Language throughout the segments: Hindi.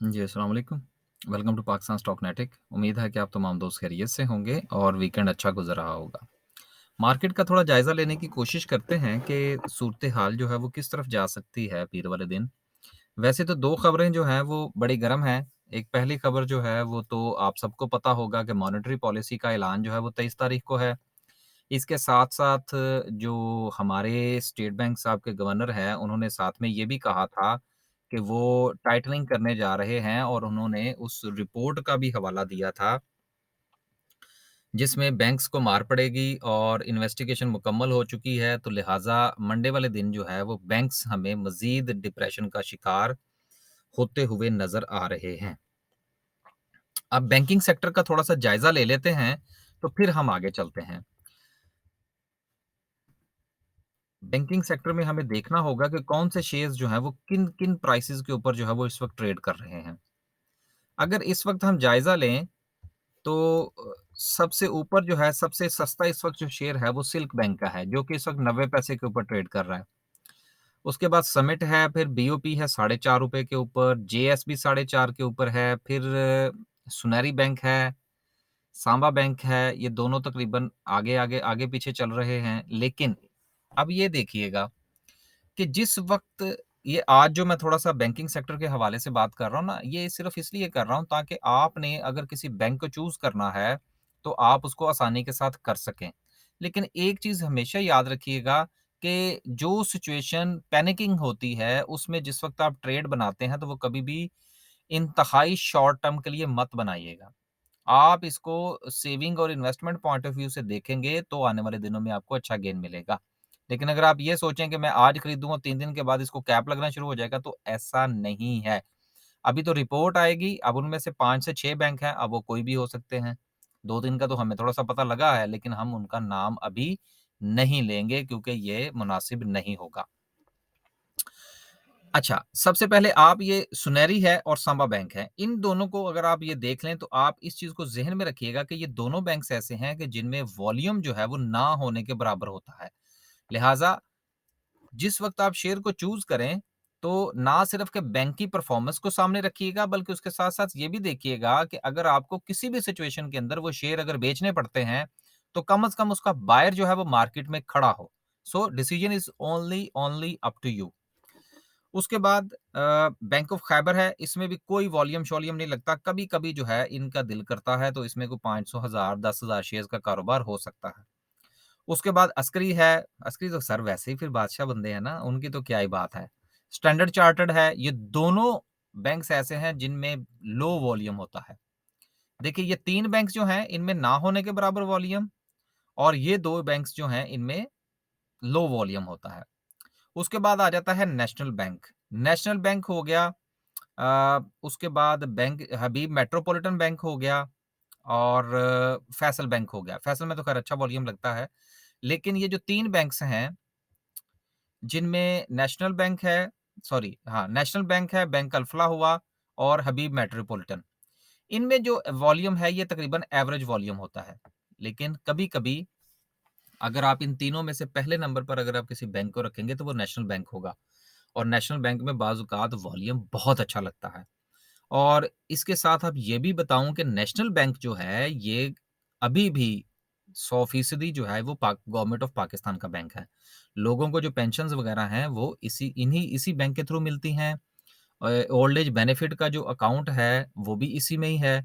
जी, अस्सलाम वालेकुम। वेलकम टू पाकिस्तान स्टॉक नेटिक। उम्मीद है कि आप तमाम दोस्त खैरियत से होंगे और वीकेंड अच्छा गुज़र रहा होगा। मार्केट का थोड़ा जायज़ा लेने की कोशिश करते हैं कि सूरत-ए-हाल जो है वो किस तरफ जा सकती है पीर वाले दिन। वैसे तो 2 खबरें जो हैं वो बड़ी गर्म हैं। एक पहली खबर जो है वो तो आप सबको पता होगा कि मॉनेटरी पॉलिसी का ऐलान जो है वो 23 तारीख को है। इसके साथ-साथ जो हमारे स्टेट बैंक साहब के गवर्नर हैं, उन्होंने साथ में ये भी कहा था कि वो टाइटनिंग करने जा रहे हैं और उन्होंने उस रिपोर्ट का भी हवाला दिया था, जिसमें बैंक्स को मार पड़ेगी और इन्वेस्टिगेशन मुकम्मल हो चुकी है, तो लिहाज़ा मंडे वाले दिन जो है वो बैंक्स हमें मज़ीद डिप्रेशन का शिकार होते हुए नज़र आ रहे हैं। अब बैंकिंग सेक्टर का थोड़ा-सा जायज़ा ले लेते हैं, तो फिर हम आगे चलते हैं। बैंकिंग सेक्टर में हमें देखना होगा कि कौन से शेयर्स जो हैं वो किन-किन प्राइसेज़ के ऊपर जो है वो इस वक़्त ट्रेड कर रहे हैं। अगर इस वक़्त हम जायज़ा लें तो सबसे ऊपर जो है सबसे सस्ता इस वक़्त जो शेयर है वो सिल्क बैंक का है, जो कि इस वक़्त 90 पैसे के ऊपर ट्रेड कर रहा है। उसके बाद समिट है, फिर बीओपी है ₹4.5 के ऊपर, जेएसबी 4.5 के ऊपर है, फिर सुनेरी बैंक है, सांबा बैंक है, ये दोनों तकरीबन आगे-पीछे चल रहे हैं। लेकिन अब ये देखिएगा कि जिस वक़्त ये आज जो मैं थोड़ा-सा बैंकिंग सेक्टर के हवाले से बात कर रहा हूँ ना, ये सिर्फ़ इसलिए कर रहा हूँ ताकि आपने अगर किसी बैंक को चूज़ करना है, तो आप उसको आसानी के साथ कर सकें। लेकिन एक चीज़ हमेशा याद रखिएगा कि जो सिचुएशन पैनिकिंग होती है, उसमें जिस वक़्त आप ट्रेड बनाते हैं, तो वो कभी भी इंतहाई शॉर्ट टर्म के लिए मत बनाइएगा। आप इसको सेविंग और इन्वेस्टमेंट पॉइंट ऑफ व्यू से देखेंगे, तो आने वाले दिनों में आपको अच्छा गेन मिलेगा। लेकिन अगर आप ये सोचें कि मैं आज खरीदूँगा, 3 दिन के बाद इसको कैप लगना शुरू हो जाएगा, तो ऐसा नहीं है। अभी तो रिपोर्ट आएगी, अब उनमें से 5 से 6 बैंक हैं, अब वो कोई भी हो सकते हैं। 2 दिन का तो हमें थोड़ा-सा पता लगा है, लेकिन हम उनका नाम अभी नहीं लेंगे क्योंकि ये मुनासिब नहीं होगा। अच्छा, सबसे पहले आप ये सुनेरी है और सांबा बैंक है। इन दोनों को अगर आप ये देख लें, तो आप इस चीज़ को ज़हन में रखिएगा कि ये दोनों बैंक्स ऐसे हैं कि जिनमें वॉल्यूम जो है वो ना होने के बराबर होता है। लिहाज़ा जिस वक़्त आप शेयर को चूज़ करें, तो ना सिर्फ़ के बैंक की परफ़ॉर्मेंस को सामने रखिएगा, बल्कि उसके साथ-साथ ये भी देखिएगा कि अगर आपको किसी भी सिचुएशन के अंदर वो शेयर अगर बेचने पड़ते हैं, तो कम से कम उसका बायर जो है वो मार्केट में खड़ा हो। So decision is only only up to you. उसके बाद बैंक ऑफ खैबर है, इसमें भी कोई वॉल्यूम-शॉल्यूम नहीं लगता, कभी-कभी जो है इनका दिल करता है, तो इसमें कोई 500 हज़ार, 10,000 शेयर्स का कारोबार हो सकता है। उसके बाद अस्करी है, अस्करी तो सर वैसे ही फिर बादशाह बंदे हैं ना, उनकी तो क्या ही बात है। स्टैंडर्ड चार्टर्ड है, ये दोनों बैंक्स ऐसे हैं जिनमें लो वॉल्यूम होता है। देखिए ये 3 बैंक्स जो हैं, इनमें ना होने के बराबर वॉल्यूम और ये 2 बैंक्स जो हैं, इनमें लो वॉल्यूम होता है। उसके बाद आ जाता है नेशनल बैंक। नेशनल बैंक हो गया उसके बाद बैंक हबीब मेट्रोपॉलिटन बैंक हो गया और फैसल बैंक हो गया। फैसल में तो खैर अच्छा वॉल्यूम लगता है। लेकिन ये जो 3 बैंक्स हैं, जिनमें नेशनल बैंक है सॉरी हाँ, नेशनल बैंक है, बैंक अल्फला हुआ और हबीब मेट्रोपॉलिटन। इनमें जो वॉल्यूम है, ये तकरीबन एवरेज वॉल्यूम होता है। लेकिन कभी-कभी अगर आप इन तीनों में से पहले नंबर पर अगर आप किसी बैंक को रखेंगे, तो वो नेशनल बैंक होगा और नेशनल बैंक में बाज़-औक़ात वॉल्यूम बहुत अच्छा लगता है। और इसके साथ अब ये भी बताऊँ कि नेशनल बैंक जो है, ये अभी भी 100% जो है वो गवर्नमेंट ऑफ पाकिस्तान का बैंक है। लोगों को जो पेंशन्स वग़ैरह हैं, वो इसी बैंक के थ्रू मिलती हैं। ओल्ड एज बेनिफिट का जो अकाउंट है, वो भी इसी में ही है।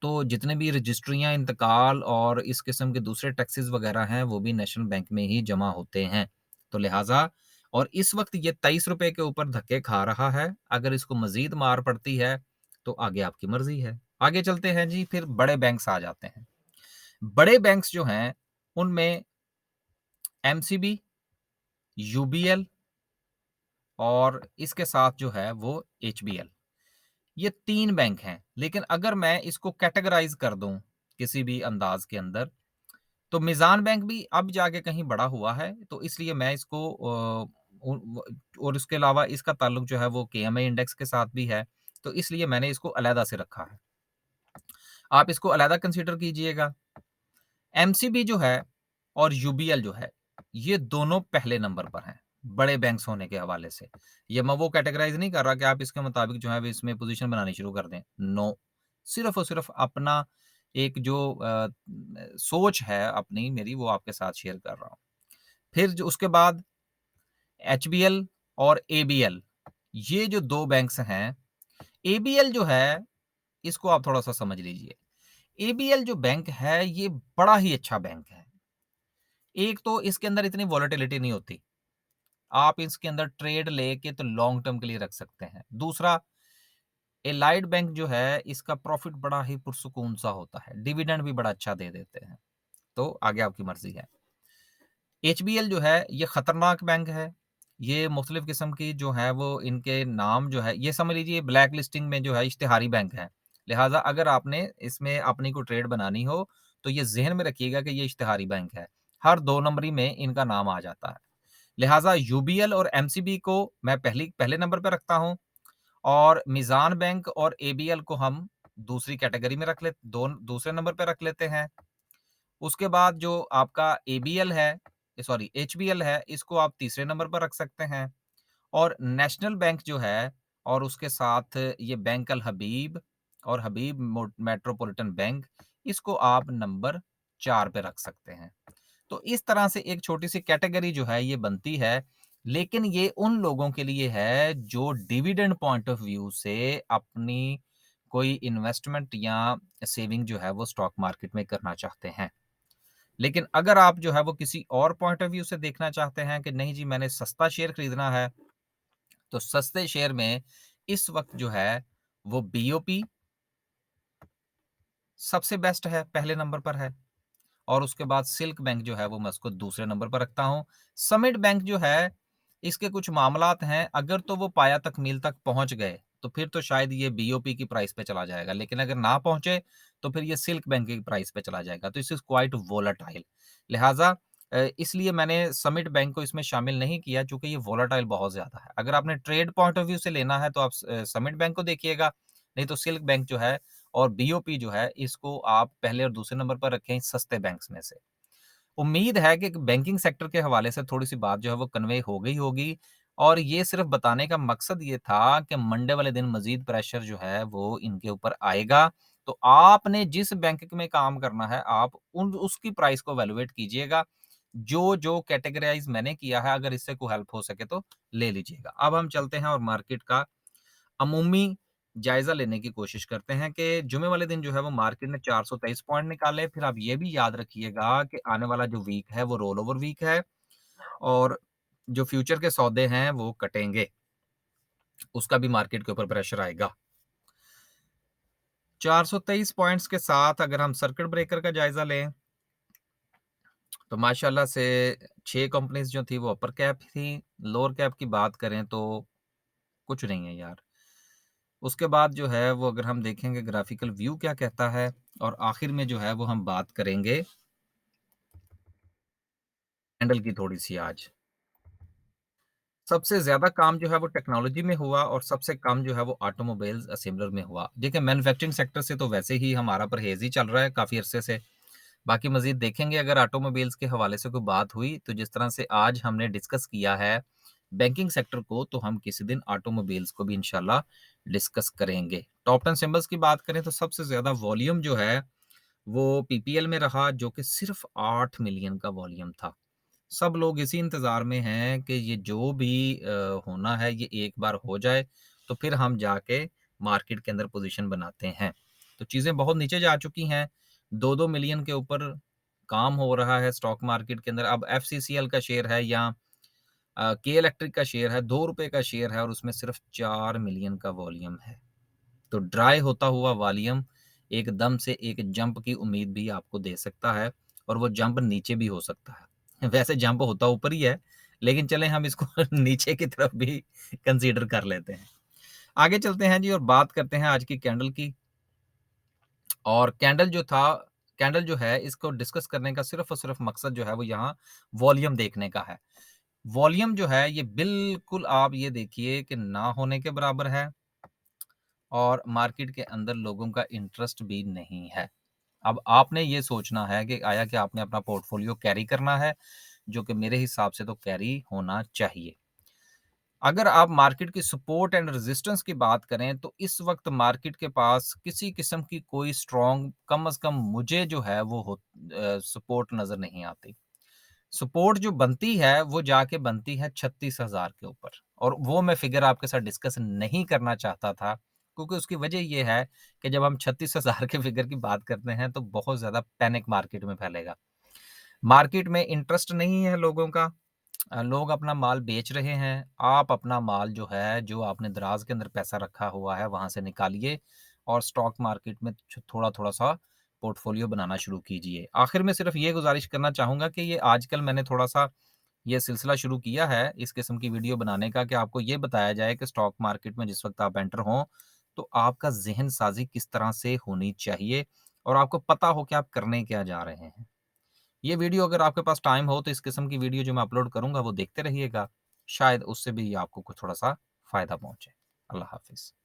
तो जितने भी रजिस्ट्रियाँ, इंतकाल और इस किस्म के दूसरे टैक्सेस वग़ैरह हैं, वो भी नेशनल बैंक में ही जमा होते हैं। तो लिहाज़ा और इस वक़्त ये ₹23 के ऊपर धक्के खा रहा है। अगर इसको मज़ीद मार पड़ती है, तो आगे आपकी मर्ज़ी है। आगे चलते हैं जी, फिर बड़े बैंक्स आ जाते हैं। बड़े बैंक्स जो हैं, उनमें एमसीबी, यूबीएल और इसके साथ जो है वो एचबीएल। ये 3 बैंक हैं। लेकिन अगर मैं इसको कैटेगराइज़ कर दूँ, किसी भी अंदाज़ के अंदर, तो मीज़ान बैंक भी अब जाके कहीं बड़ा हुआ है, तो इसलिए मैं इसको उ व और इसके अलावा इसका ताल्लुक जो है वो केएमए इंडेक्स के साथ भी है, तो इसलिए मैंने इसको अलहदा से रखा है। आप इसको अलहदा कंसीडर कीजिएगा। एमसीबी जो है और यूबीएल जो है, ये दोनों पहले नंबर पर हैं। बड़े बैंक्स होने के हवाले से। ये मैं वो कैटेगराइज़ नहीं कर रहा कि आप इसके मुताबिक जो है वो इसमें पोज़ीशन बनानी शुरू कर दें। नो, सिर्फ़ और सिर्फ़ अपना एक जो सोच है अपनी मेरी वो आपके साथ शेयर कर रहा हूँ। फिर जो उसके बाद एचबीएल और एबीएल, ये जो 2 बैंक्स हैं, एबीएल जो है इसको आप थोड़ा-सा समझ लीजिए। एबीएल जो बैंक है ये बड़ा ही अच्छा बैंक है। एक तो इसके अंदर इतनी वोलेटिलिटी नहीं होती। आप इसके अंदर ट्रेड लेके तो लॉन्ग टर्म के लिए रख सकते हैं। दूसरा, एलाइड बैंक जो है इसका प्रॉफिट बड़ा ही पुरसुकून सा होता है। डिविडेंड भी बड़ा अच्छा दे देते हैं। तो आगे आपकी मर्ज़ी है। एचबीएल जो है ये खतरनाक बैंक है। ये मुख्तलिफ़ किस्म की जो है वो इनके नाम जो है ये समझ लीजिए ब्लैक लिस्टिंग में जो है इश्तिहारी बैंक है। लिहाज़ा अगर आपने इसमें अपनी को ट्रेड बनानी हो तो ये ज़हन में रखिएगा कि ये इश्तिहारी बैंक है। हर 2 नंबरी में इनका नाम आ जाता है। लिहाज़ा यूबीएल और एमसीबी को मैं पहले नंबर पे रखता हूँ और मीज़ान बैंक और एबीएल को हम दूसरी कैटेगरी में रख ले दोन दूसरे नंबर पे रख लेते हैं। उसके बाद जो आपका एबीएल है सॉरी एचबीएल है, इसको आप तीसरे नंबर पर रख सकते हैं और नेशनल बैंक जो है और उसके साथ ये बैंक अल हबीब और हबीब मेट्रोपॉलिटन बैंक, इसको आप नंबर 4 पे रख सकते हैं। तो इस तरह से एक छोटी-सी कैटेगरी जो है ये बनती है, लेकिन ये उन लोगों के लिए है जो डिविडेंड पॉइंट ऑफ व्यू से अपनी कोई इन्वेस्टमेंट या सेविंग जो है वो स्टॉक मार्केट में करना चाहते हैं। लेकिन अगर आप जो है वो किसी और पॉइंट ऑफ व्यू से देखना चाहते हैं कि नहीं जी मैंने सस्ता शेयर खरीदना है, तो सस्ते शेयर में इस वक़्त जो है वो बीओपी सबसे बेस्ट है, पहले नंबर पर है। और उसके बाद सिल्क बैंक जो है वो मैं उसको दूसरे नंबर पर रखता हूँ। समिट बैंक जो है, इसके कुछ मामलात हैं, अगर तो वो पाया तकमील तक पहुँच गए, तो फिर तो शायद ये बीओपी की प्राइस पे चला जाएगा, लेकिन अगर ना पहुँचे, तो फिर ये सिल्क बैंक की प्राइस पे चला जाएगा। तो दिस इज़ क्वाइट वोलेटाइल। लिहाज़ा इसलिए मैंने समिट बैंक को इसमें शामिल नहीं किया चूँकि ये वोलेटाइल बहुत ज़्यादा है। अगर आपने ट्रेड पॉइंट ऑफ व्यू से लेना है तो आप समिट बैंक को देखिएगा, नहीं तो सिल्क बैंक जो है और बीओपी जो है इसको आप पहले और दूसरे नंबर पर रखें सस्ते बैंक्स में से। उम्मीद है कि बैंकिंग सेक्टर के हवाले से थोड़ी-सी बात जो है वो कन्वे हो गई होगी और ये सिर्फ़ बताने का मकसद ये था कि मंडे वाले दिन मज़ीद प्रेशर जो है वो इनके ऊपर आएगा। तो आपने जिस बैंक में काम करना है आप उन उसकी प्राइस को वैल्यूएट कीजिएगा। जो कैटेगराइज़ मैंने किया है अगर इससे कोई हेल्प हो सके तो ले लीजिएगा। अब हम चलते हैं और मार्केट का अमूमी जायज़ा लेने की कोशिश करते हैं कि जुमे वाले दिन जो है वो मार्केट ने 423 पॉइंट निकाले। फिर आप ये भी याद रखिएगा कि आने वाला जो वीक है वो रोल ओवर वीक है और जो फ्यूचर के सौदे हैं वो कटेंगे। उसका भी मार्केट के ऊपर प्रेशर आएगा। 423 पॉइंट्स के साथ अगर हम सर्किट ब्रेकर का जायज़ा लें, तो माशाल्लाह से 6 कंपनीज़ जो थी वो अपर कैप थी। लोअर कैप की बात करें तो कुछ नहीं है यार। उसके बाद जो है वो अगर हम देखेंगे ग्राफ़िकल व्यू क्या कहता है और आखिर में जो है वो हम बात करेंगे कैंडल की थोड़ी-सी आज। सबसे ज़्यादा काम जो है वो टेक्नोलॉजी में हुआ और सबसे कम जो है वो ऑटोमोबाइल्स असेंबलर में हुआ। देखिए मैन्युफैक्चरिंग सेक्टर से तो वैसे ही हमारा परहेज़ ही चल रहा है काफ़ी अरसे से। बाकी मज़ीद देखेंगे अगर ऑटोमोबाइल्स के हवाले से कोई बात हुई तो जिस तरह से आज हमने डिस्कस किया है बैंकिंग सेक्टर को तो हम किसी दिन ऑटोमोबाइल्स को भी इंशाल्लाह डिस्कस करेंगे। टॉप 10 सिंबल्स की बात करें तो सबसे ज़्यादा वॉल्यूम जो है वो पीपीएल में रहा जो कि सिर्फ़ 8 मिलियन का वॉल्यूम था। सब लोग इसी इंतज़ार में हैं कि ये जो भी होना है ये एक बार हो जाए, तो फिर हम जाके मार्केट के अंदर पोज़ीशन बनाते हैं। तो चीज़ें बहुत नीचे जा चुकी हैं, 2-2 मिलियन के ऊपर काम हो रहा है स्टॉक मार्केट के अंदर। अब एफसीसीएल का शेयर है या के इलेक्ट्रिक का शेयर है, ₹2 का शेयर है और उसमें सिर्फ़ 4 मिलियन का वॉल्यूम है। तो ड्राई होता हुआ वॉल्यूम एकदम से एक जंप की उम्मीद भी आपको दे सकता है और वो जंप नीचे भी हो सकता है। वैसे जंप होता ऊपर ही है, लेकिन चलें हम इसको नीचे की तरफ भी कंसीडर कर लेते हैं। आगे चलते हैं जी और बात करते हैं आज की कैंडल की और कैंडल जो है इसको डिस्कस करने का सिर्फ़ और सिर्फ़ मकसद जो है वो यहाँ वॉल्यूम देखने का है। वॉल्यूम जो है ये बिल्कुल आप ये देखिए कि ना होने के बराबर है और मार्केट के अंदर लोगों का इंटरेस्ट भी नहीं है। अब आपने ये सोचना है कि आया कि आपने अपना पोर्टफोलियो कैरी करना है जो कि मेरे हिसाब से तो कैरी होना चाहिए। अगर आप मार्केट की सपोर्ट एंड रेजिस्टेंस की बात करें तो इस वक़्त मार्केट के पास किसी किस्म की कोई स्ट्रॉन्ग कम से कम मुझे जो है वो सपोर्ट नज़र नहीं आती। सपोर्ट जो बनती है, वो जाके बनती है 36,000 के ऊपर और वो मैं फ़िगर आपके साथ डिस्कस नहीं करना चाहता था, क्योंकि उसकी वजह ये है कि जब हम 36,000 के फ़िगर की बात करते हैं, तो बहुत ज़्यादा पैनिक मार्केट में फैलेगा। मार्केट में इंटरेस्ट नहीं है लोगों का। लोग अपना माल बेच रहे हैं, आप अपना माल जो है, जो आपने दराज़ के अंदर पैसा रखा हुआ है, वहाँ से निकालिए और स्टॉक मार्केट में थोड़ा-थोड़ा सा पोर्टफ़ोलियो बनाना शुरू कीजिए। आखिर में सिर्फ़ ये गुज़ारिश करना चाहूँगा कि ये आजकल मैंने थोड़ा-सा ये सिलसिला शुरू किया है, इस किस्म की वीडियो बनाने का कि आपको ये बताया जाए कि स्टॉक मार्केट में जिस वक़्त आप एंटर हों, तो आपका ज़हन-साज़ी किस तरह से होनी चाहिए और आपको पता हो कि आप करने क्या जा रहे हैं। ये वीडियो अगर आपके पास टाइम हो तो इस किस्म की वीडियो जो मैं अपलोड करूँगा वो देखते रहिएगा। शायद उससे भी आपको कुछ थोड़ा-सा फ़ायदा पहुँचे। अल्लाह हाफ़िज़।